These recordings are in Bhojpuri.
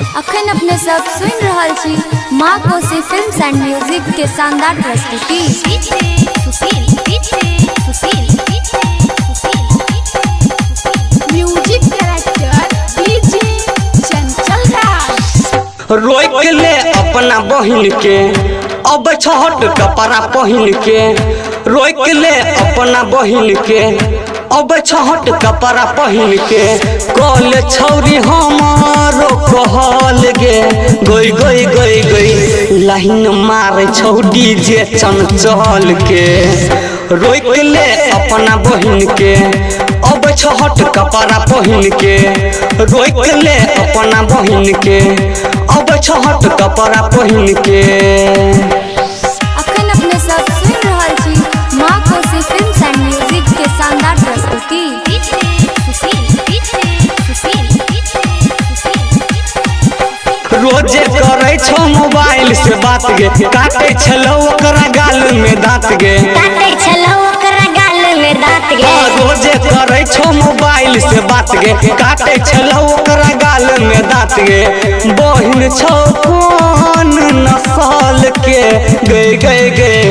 अखन अपने सब सुन रहा छी माँ कोसी फिल्म्स एंड म्यूजिक के शानदार प्रस्तुति। म्यूजिक डायरेक्टर डीजे चंचल राज। रोक ले अपना बहिन के अब छहट कपड़ा पहन के, रोक ले अपना बहिन के अब छहट कपड़ा पहन के, कल छौरी हमारो कहल गे गोई गोई गोई गोई लाइन मारे छौडी जे चंचल के। रोक ले अपना बहिन के अब छहट कपड़ा पहन के, रोक ले अपना बहिन के अब छहट कपड़ा पहन के। अखन अपने सब सुन रहा छी माँ कोसी फिल्म्स एंड म्यूजिक के शानदार प्रस्तुति। रोजे करे छो मोबाइल से बात गे, काटे छलो ओकरा गाल में दांत गे, काटे छलो ओकरा गाल में दांत गे। रोजे करे छो मोबाइल से बात गे, काटे छलो ओकरा गाल में दांत गे। बहिन छो कौन नस्ल के गए गए गए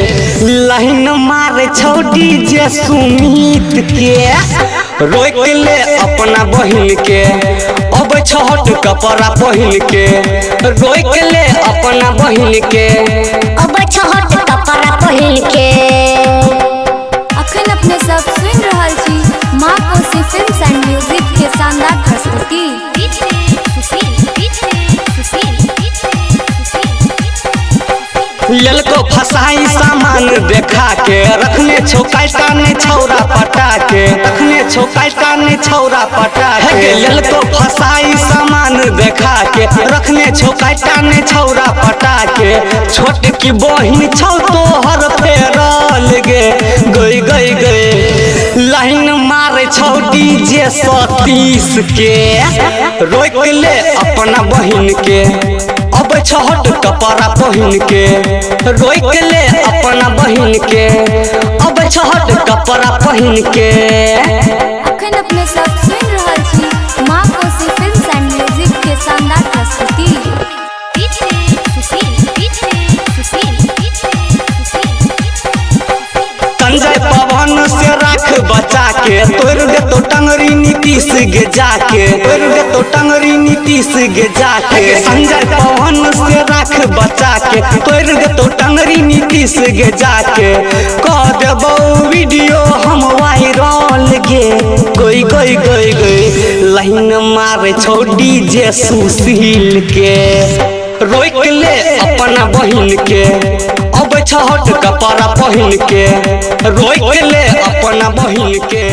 लाइन मारे छो डीजे सुमित के। रोक ले अपना बहिन के अब छहट कपड़ा पहन के, रोक ले अपना बहिन के अब छहट कपड़ा पहन के। अखन अपने सब सुन रहा छी माँ कोसी फिल्म्स एंड म्यूजिक के शानदार प्रस्तुति। ललको फसाई सामान देखा के, रखने छो काटा ने छौरा पटा के, रखने छो काटा ने छौरा पटा के। ललको फसाई सामान देखा के, रखने छो काटा ने छौरा पटा के। छोट की बहिन छौ तोहर फेरल गे गई गई गई लाइन मारे छौ डीजे 37 के। रोक ले अपना बहिन के अब छहट कपड़ा पहन के, रोक ले अपना बहिन के अब छहट कपड़ा पहन के। अखन अपने सब सुन रहा छी माँ कोसी फिल्म्स एंड म्यूजिक के शानदार प्रस्तुति। संजय पवन से राख बचा के, तोड़ दे तो टंगरी नीतीश गे जाके, तोड़ दे तो टंगरी नीतीश गे जाके। संजय पवन से राख बचा के, तोड़ दे तो टंगरी नीतीश गे जाके। कह देबो वीडियो हम वायरल गे गोई गोई गोई गोई लाइन मारे छौ डीजे सुशील के। रोक ले अपना बहिन के अब छहट कपड़ा पहन के, रोक ले अपना बहिन के।